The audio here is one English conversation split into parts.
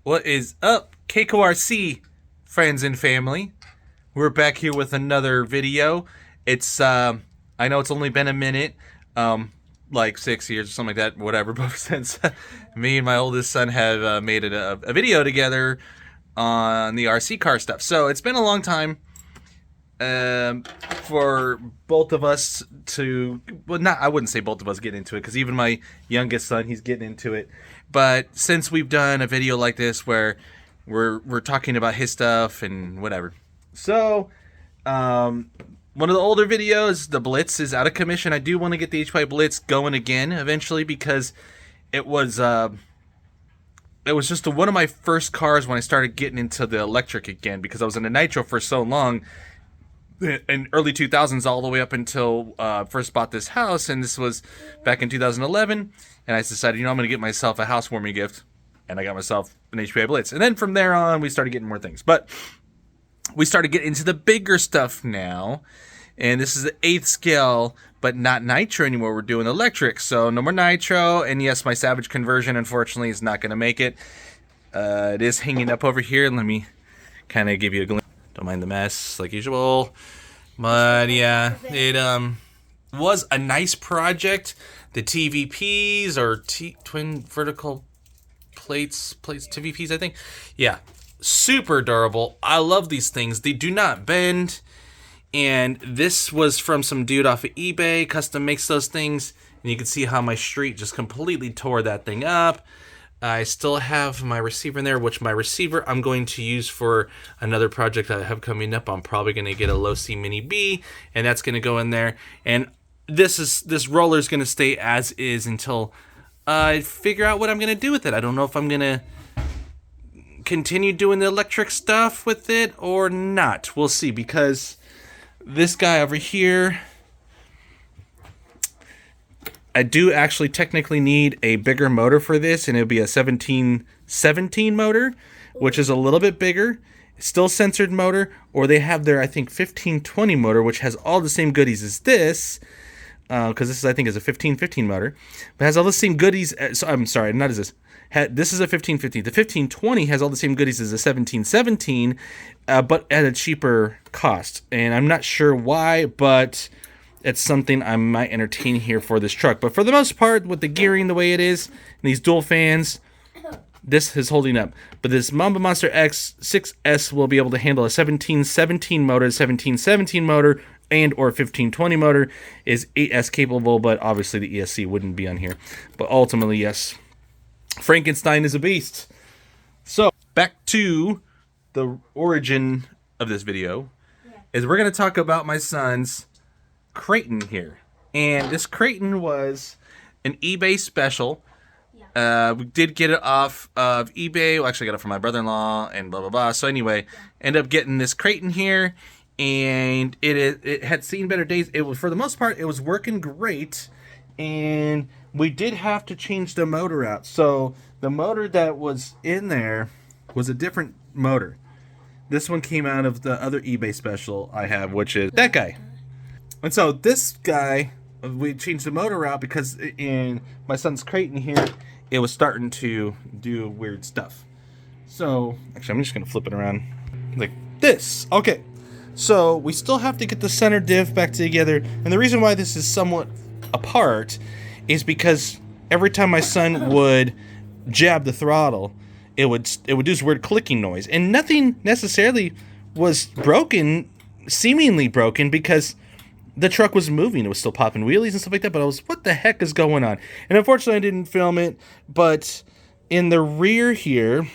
What is up, KKRC friends and family? We're back here with another video. It's I know it's only been a minute, like 6 years or something like that, whatever. But since me and my oldest son have made a video together on the RC car stuff, so it's been a long time for both of us to, well, not, I wouldn't say both of us get into it, because even my youngest son, he's getting into it. But since we've done a video like this where we're talking about his stuff and whatever, so one of the older videos, the Blitz, is out of commission. I do want to get the HY Blitz going again eventually, because it was just one of my first cars when I started getting into the electric again, because I was in a nitro for so long in early 2000s all the way up until first bought this house, and this was back in 2011, and I decided, I'm going to get myself a housewarming gift, and I got myself an HPI Blitz. And then from there on, we started getting more things, but we started getting into the bigger stuff now, and this is the 8th scale, but not nitro anymore. We're doing electric, so no more nitro. And yes, my Savage conversion unfortunately is not going to make it. It is hanging up over here. Let me kind of give you a glimpse. Don't mind the mess, like usual. But yeah, it was a nice project. The TVPs, or twin vertical plates, TVPs, I think. Yeah, super durable. I love these things. They do not bend. And this was from some dude off of eBay, custom makes those things. And you can see how my street just completely tore that thing up. I still have my receiver in there, which my receiver I'm going to use for another project that I have coming up. I'm probably going to get a low C Mini B, and that's going to go in there. And this roller is going to stay as is until I figure out what I'm going to do with it. I don't know if I'm going to continue doing the electric stuff with it or not. We'll see, because this guy over here, I do actually technically need a bigger motor for this, and it'll be a 1717 motor, which is a little bit bigger. Still censored motor, or they have their, I think, 1520 motor, which has all the same goodies as this, because this is, I think, is a 1515 motor, but has all the same goodies. So I'm sorry, not as this. This is a 1550. The 1520 has all the same goodies as a 1717, but at a cheaper cost. And I'm not sure why, but it's something I might entertain here for this truck. But for the most part, with the gearing the way it is, and these dual fans, this is holding up. But this Mamba Monster X 6S will be able to handle a 1717 motor, 1717 motor, and or 1520 motor. Is 8S capable, but obviously the ESC wouldn't be on here. But ultimately, yes, Frankenstein is a beast. So back to the origin of this video, is we're going to talk about my son's Kraton here. And this Kraton was an eBay special. We did get it off of eBay. Well, actually, I got it from my brother-in-law and blah, blah, blah. So anyway, end up getting this Kraton here, and it had seen better days. It was, for the most part, it was working great, and we did have to change the motor out. So the motor that was in there was a different motor. This one came out of the other eBay special I have, which is that guy. And so this guy, we changed the motor out because in my son's Kraton here, it was starting to do weird stuff. So, actually, I'm just going to flip it around like this. Okay, so we still have to get the center diff back together. And the reason why this is somewhat apart is because every time my son would jab the throttle, it would do this weird clicking noise. And nothing necessarily was broken, seemingly broken, because the truck was moving. It was still popping wheelies and stuff like that, but I was, what the heck is going on? And unfortunately, I didn't film it, but in the rear here,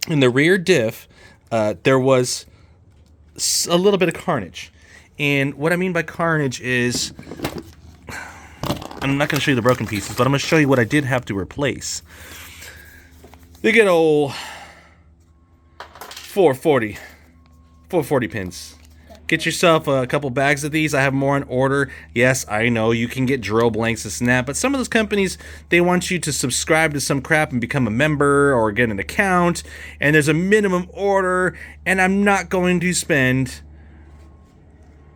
in the rear diff, there was a little bit of carnage. And what I mean by carnage is, I'm not going to show you the broken pieces, but I'm going to show you what I did have to replace. The good old 440 pins. Get yourself a couple bags of these. I have more on order. Yes, I know you can get drill blanks and snap, but some of those companies, they want you to subscribe to some crap and become a member or get an account, and there's a minimum order, and I'm not going to spend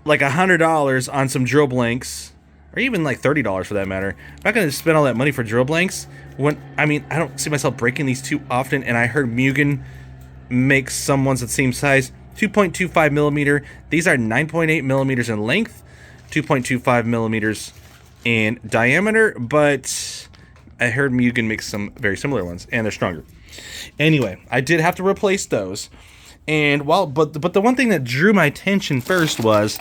like $100 on some drill blanks or even like $30 for that matter. I'm not going to spend all that money for drill blanks. I don't see myself breaking these too often, and I heard Mugen makes some ones the same size. 2.25 millimeter. These are 9.8 millimeters in length, 2.25 millimeters in diameter, but I heard Mugen makes some very similar ones, and they're stronger. Anyway, I did have to replace those. And but the one thing that drew my attention first was,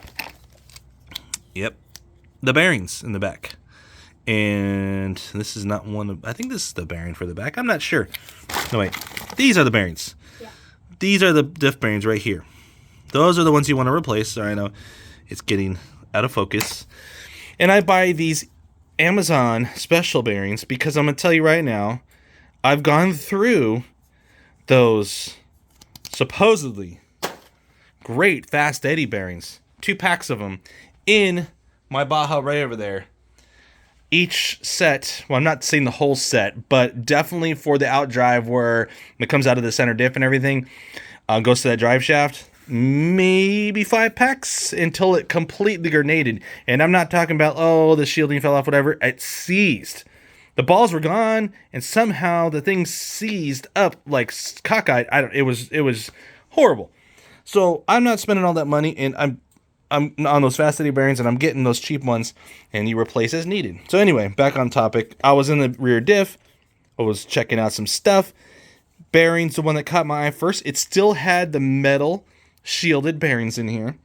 the bearings in the back. And this is not one of, I think this is the bearing for the back. I'm not sure. No, wait. These are the bearings. Yeah. These are the diff bearings right here. Those are the ones you want to replace. Sorry, I know it's getting out of focus. And I buy these Amazon special bearings because I'm going to tell you right now, I've gone through those supposedly great fast eddy bearings, 2 packs of them in my Baja right over there. Each set, well, I'm not saying the whole set, but definitely for the out drive where it comes out of the center diff and everything, goes to that drive shaft, maybe 5 packs until it completely grenaded. And I'm not talking about, oh, the shielding fell off, whatever. It seized. The balls were gone, and somehow the thing seized up like cockeyed. It was horrible. So I'm not spending all that money, and I'm on those fast eddy bearings, and I'm getting those cheap ones, and you replace as needed. So anyway, back on topic. I was in the rear diff. I was checking out some stuff. Bearings, the one that caught my eye first, it still had the metal shielded bearings in here.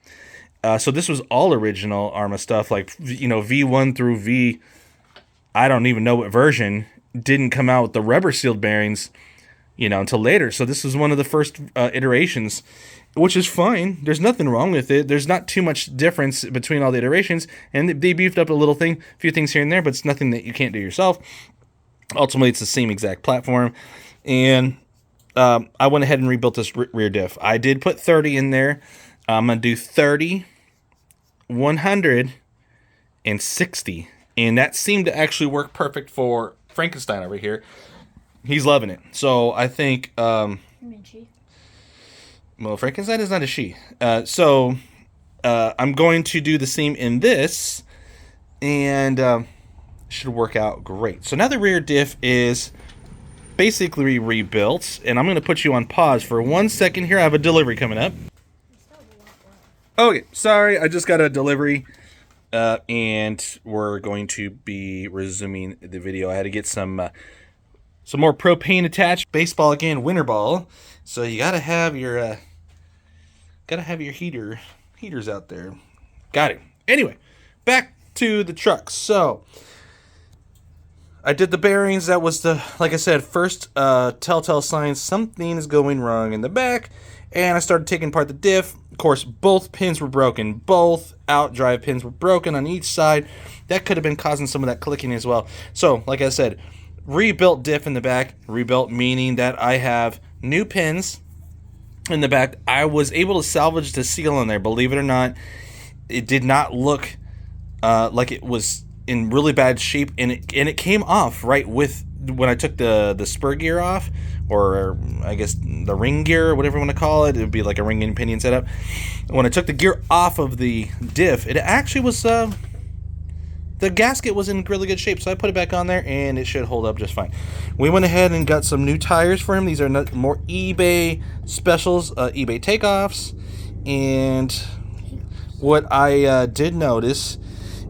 So this was all original Arma stuff, like, V1 through V, I don't even know what version, didn't come out with the rubber sealed bearings, until later. So this was one of the first iterations, which is fine. There's nothing wrong with it. There's not too much difference between all the iterations, and they beefed up a few things here and there, but it's nothing that you can't do yourself. Ultimately, it's the same exact platform, and I went ahead and rebuilt this rear diff. I did put 30 in there. I'm going to do 30, 100, and 60, and that seemed to actually work perfect for Frankenstein over here. He's loving it. So I think... Well, Frankenstein is not a she. So I'm going to do the same in this, and should work out great. So now the rear diff is basically rebuilt, and I'm going to put you on pause for 1 second here. I have a delivery coming up. Okay, sorry, I just got a delivery, and we're going to be resuming the video. I had to get some more propane attached. Baseball again, winter ball. So you gotta have your heaters out there. Got it. Anyway, back to the truck. So I did the bearings. That was like I said, first telltale sign something is going wrong in the back. And I started taking apart the diff. Of course, both pins were broken. Both out drive pins were broken on each side. That could have been causing some of that clicking as well. So, like I said, rebuilt diff in the back. Rebuilt meaning that I have new pins in the back. I was able to salvage the seal in there. Believe it or not, it did not look like it was in really bad shape, and it came off right with when I took the spur gear off, or I guess the ring gear, or whatever you want to call it. It would be like a ring and pinion setup. When I took the gear off of the diff, it actually was the gasket was in really good shape, so I put it back on there, and it should hold up just fine. We went ahead and got some new tires for him. These are more eBay specials, eBay takeoffs. And what I did notice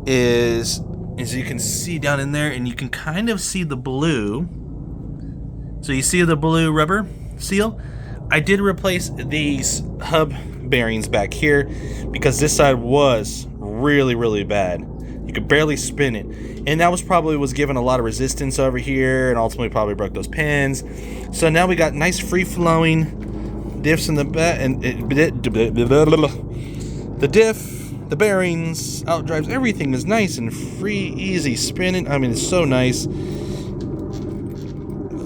is, as you can see down in there, and you can kind of see the blue. So you see the blue rubber seal? I did replace these hub bearings back here because this side was really, really bad. You could barely spin it, and that was given a lot of resistance over here, and ultimately probably broke those pins. So now we got nice free-flowing diffs in the back, and the diff, the bearings, out drives, everything is nice and free, easy spinning. I mean, it's so nice.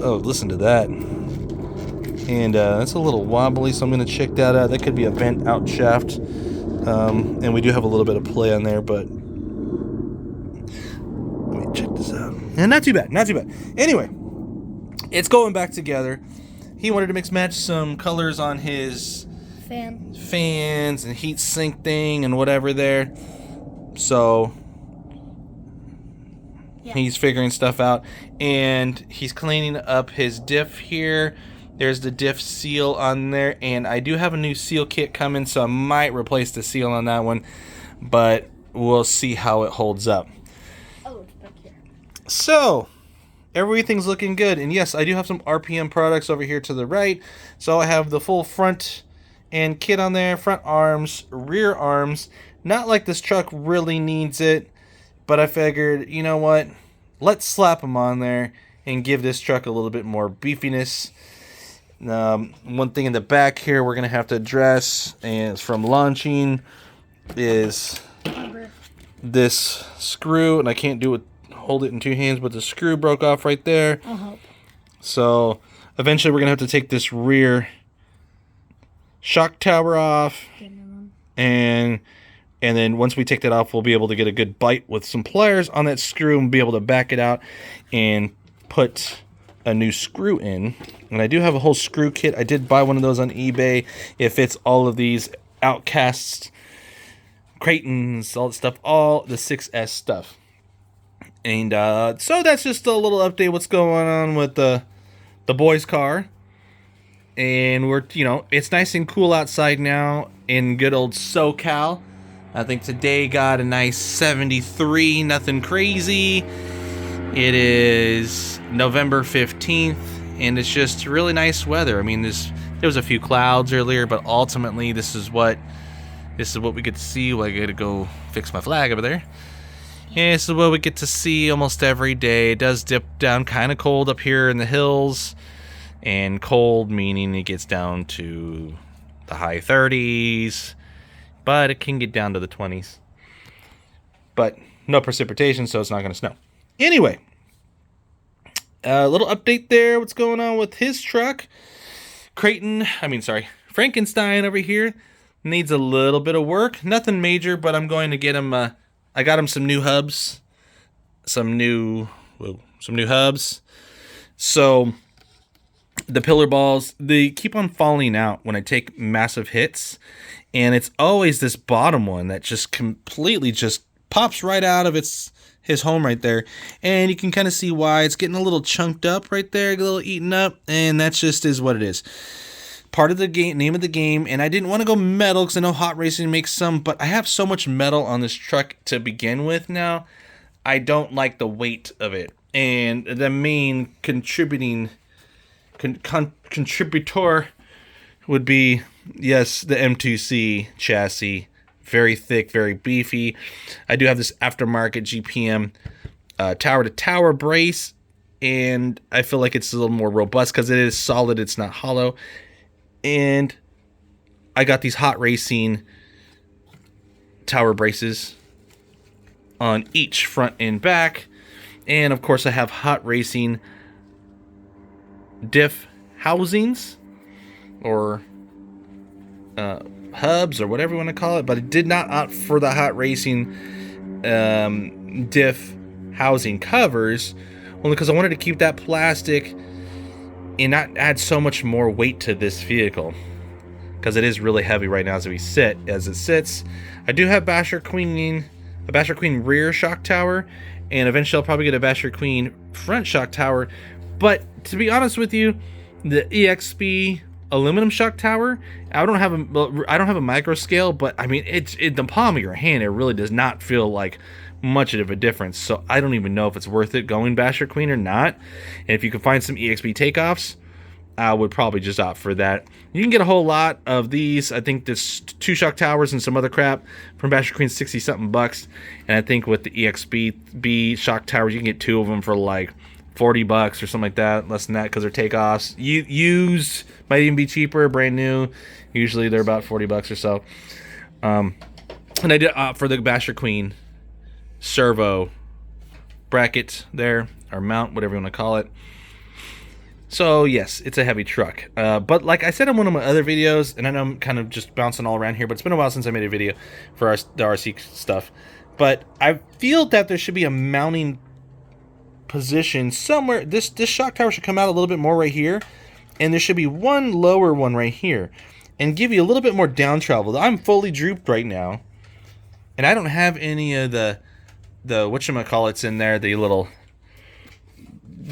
Oh, listen to that. And it's a little wobbly, so I'm going to check that out. That could be a bent out shaft, and we do have a little bit of play on there, but check this out. And not too bad. Anyway, it's going back together. He wanted to mix match some colors on his fans and heat sink thing and whatever there. So Yeah. He's figuring stuff out, and he's cleaning up his diff here. There's the diff seal on there, and I do have a new seal kit coming, so I might replace the seal on that one, but we'll see how it holds up. Oh, it's back here. So, everything's looking good, and yes, I do have some RPM products over here to the right. So I have the full front and kit on there, front arms, rear arms. Not like this truck really needs it, but I figured, you know what, let's slap them on there and give this truck a little bit more beefiness. One thing in the back here we're going to have to address, and it's from launching, is this screw, and I can't do it, hold it in two hands, but the screw broke off right there. I'll help. So eventually we're going to have to take this rear shock tower off, and then once we take that off, we'll be able to get a good bite with some pliers on that screw and be able to back it out and put a new screw in. And I do have a whole screw kit. I did buy one of those on eBay. It fits all of these Outcasts, Kratons, all that stuff, all the 6S stuff. And so that's just a little update what's going on with the boys' car. And we're, it's nice and cool outside now in good old SoCal. I think today got a nice 73, nothing crazy. It is November 15th, and it's just really nice weather. I mean, there was a few clouds earlier, but ultimately this is what we get to see. Well, I gotta go fix my flag over there. Yeah, this is what we get to see almost every day. It does dip down kind of cold up here in the hills, and cold meaning it gets down to the high 30s, but it can get down to the 20s. But no precipitation, so it's not going to snow. Anyway, a little update there. What's going on with his truck? Frankenstein over here needs a little bit of work. Nothing major, but I'm going to get him. I got him some new hubs, some new hubs. So the pillar balls, they keep on falling out when I take massive hits, and it's always this bottom one that just completely just pops right out of his home right there, and you can kind of see why. It's getting a little chunked up right there, a little eaten up, and that just is what it is. Part of the game, name of the game, and I didn't want to go metal because I know hot racing makes some, but I have so much metal on this truck to begin with now. I don't like the weight of it, and the main contributor would be, yes, the M2C chassis. Very thick, very beefy. I do have this aftermarket GPM tower-to-tower brace, and I feel like it's a little more robust because it is solid, it's not hollow. And I got these hot racing tower braces on each front and back. And of course I have hot racing diff housings, or hubs, or whatever you want to call it, but I did not opt for the hot racing diff housing covers, only because I wanted to keep that plastic and not add so much more weight to this vehicle, because it is really heavy right now as it sits. I do have a Basher Queen rear shock tower, and eventually I'll probably get a Basher Queen front shock tower. But to be honest with you, the EXP aluminum shock tower, I don't have a micro scale, but I mean, it's in the palm of your hand. It really does not feel like much of a difference. So I don't even know if it's worth it going Basher Queen or not. And if you can find some EXP takeoffs, I would probably just opt for that. You can get a whole lot of these. I think there's 2 shock towers and some other crap from Basher Queen, 60 something bucks. And I think with the EXP shock towers, you can get 2 of them for like $40 or something like that, less than that, because they're takeoffs. Used might even be cheaper. Brand new, usually they're about $40 or so. And I did opt for the Basher Queen servo bracket there, or mount, whatever you want to call it. So yes, it's a heavy truck, but like I said in one of my other videos, and I know I'm kind of just bouncing all around here, but it's been a while since I made a video for the RC stuff, but I feel that there should be a mounting position somewhere. This shock tower should come out a little bit more right here, and there should be one lower one right here, and give you a little bit more down travel. I'm fully drooped right now, and I don't have any of the whatchamacallits in there, the little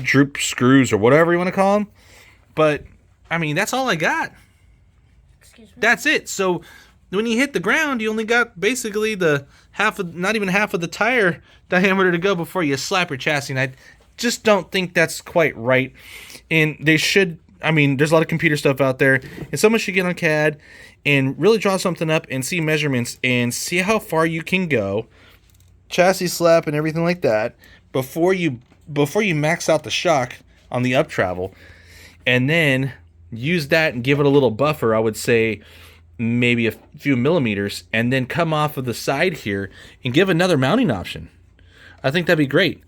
droop screws or whatever you want to call them. But I mean, that's all I got. Excuse me. That's it. So when you hit the ground, you only got basically not even half of the tire diameter to go before you slap your chassis. And I just don't think that's quite right. And they should. I mean, there's a lot of computer stuff out there, and someone should get on CAD and really draw something up and see measurements and see how far you can go, chassis slap and everything like that, before you max out the shock on the up travel, and then use that and give it a little buffer. I would say maybe a few millimeters, and then come off of the side here and give another mounting option. I think that'd be great.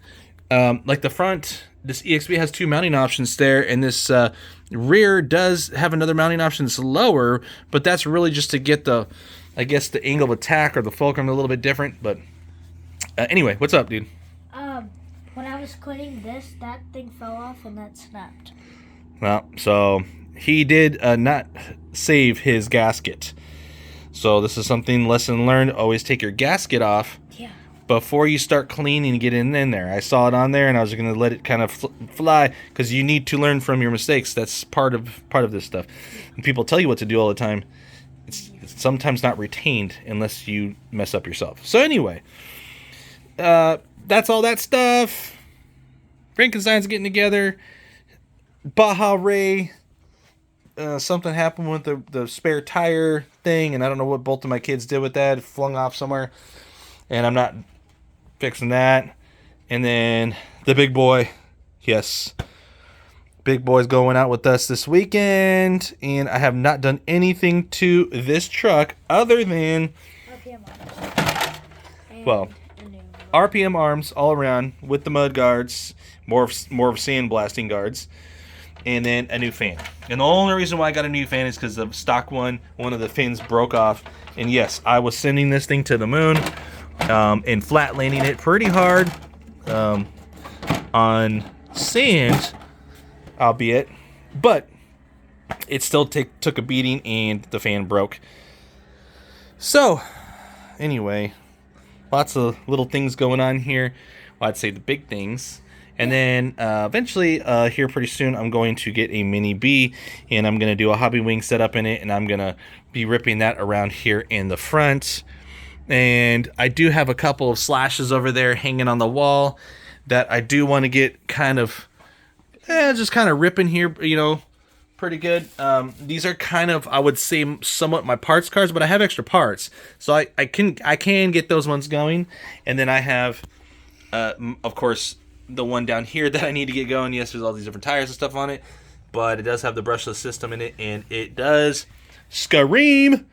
Like the front, this EXP has 2 mounting options there, and this rear does have another mounting option that's lower, but that's really just to get the angle of attack or the fulcrum a little bit different. But anyway, what's up, dude? When I was cleaning this, that thing fell off and that snapped. Well, so he did not save his gasket. So this is something, lesson learned. Always take your gasket off. Yeah. Before you start cleaning and getting in there. I saw it on there, and I was going to let it kind of fly, because you need to learn from your mistakes. That's part of this stuff. And people tell you what to do all the time. It's sometimes not retained unless you mess up yourself. So anyway, that's all that stuff. Frankenstein's getting together. Baja Ray. Something happened with the spare tire thing, and I don't know what both of my kids did with that. It flung off somewhere, and I'm not fixing that. And then the big boy, yes, big boy's going out with us this weekend, and I have not done anything to this truck other than RPM arms. well, RPM arms all around with the mud guards, more of sandblasting guards, and then a new fan. And the only reason why I got a new fan is because the stock one of the fins broke off. And yes, I was sending this thing to the moon. And flat landing it pretty hard on sand, albeit, but it still took a beating, and the fan broke. So anyway, lots of little things going on here. Well, I'd say the big things. And then eventually here pretty soon, I'm going to get a Mini B, and I'm going to do a hobby wing setup in it, and I'm going to be ripping that around here in the front. And I do have a couple of slashes over there hanging on the wall that I do want to get kind of, just kind of ripping here, pretty good. These are kind of, I would say, somewhat my parts cards, but I have extra parts, so I can get those ones going. And then I have, of course, the one down here that I need to get going. Yes, there's all these different tires and stuff on it, but it does have the brushless system in it, and it does scream.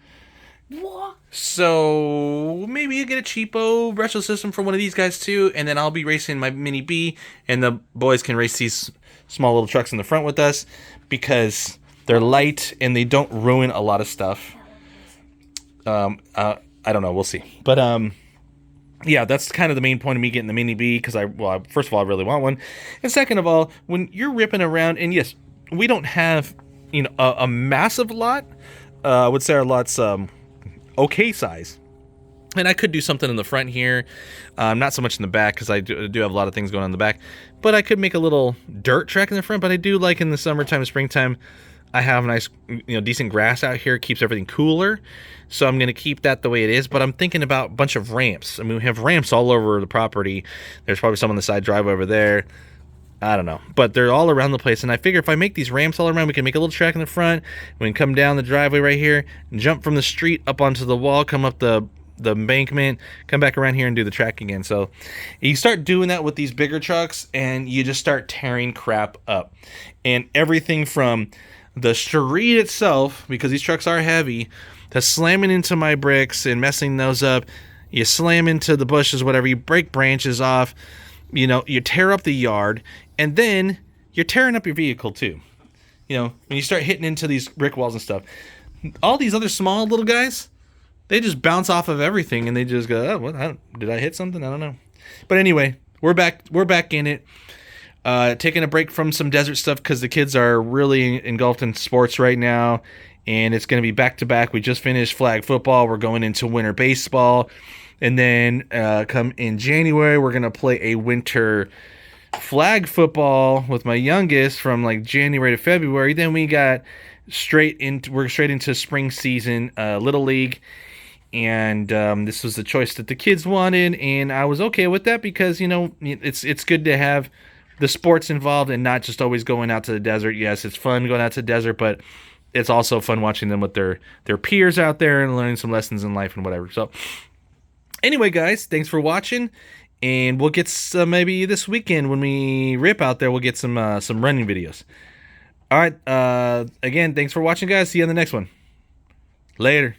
What? So maybe you get a cheapo brushless system from one of these guys too, and then I'll be racing my Mini B, and the boys can race these small little trucks in the front with us, because they're light and they don't ruin a lot of stuff. I don't know, we'll see. But yeah, that's kind of the main point of me getting the Mini B, because first of all, I really want one, and second of all, when you're ripping around, and yes, we don't have a massive lot. I would say our lot's okay size, and I could do something in the front here, not so much in the back, because I do have a lot of things going on in the back, but I could make a little dirt track in the front. But I do like in the summertime and springtime, I have nice, decent grass out here, keeps everything cooler, so I'm going to keep that the way it is. But I'm thinking about a bunch of ramps. I mean, we have ramps all over the property. There's probably some on the side drive over there. I don't know, but they're all around the place, and I figure if I make these ramps all around, we can make a little track in the front. We can come down the driveway right here, jump from the street up onto the wall, come up the embankment, come back around here and do the track again. So you start doing that with these bigger trucks, and you just start tearing crap up. And everything from the street itself, because these trucks are heavy, to slamming into my bricks and messing those up. You slam into the bushes, whatever, you break branches off, you tear up the yard, and then you're tearing up your vehicle too. When you start hitting into these brick walls and stuff, all these other small little guys, they just bounce off of everything, and they just go, oh, what? Did I hit something? I don't know. But anyway, we're back in it. Taking a break from some desert stuff, because the kids are really engulfed in sports right now, and it's going to be back to back. We just finished flag football. We're going into winter baseball. And then come in January, we're going to play a winter flag football with my youngest from like January to February. Then we're straight into spring season, Little League. And this was the choice that the kids wanted, and I was okay with that because it's good to have the sports involved and not just always going out to the desert. Yes, it's fun going out to the desert, but it's also fun watching them with their peers out there and learning some lessons in life and whatever. So anyway, guys, thanks for watching, and we'll get some, maybe this weekend when we rip out there, we'll get some running videos. All right, again, thanks for watching, guys. See you on the next one. Later.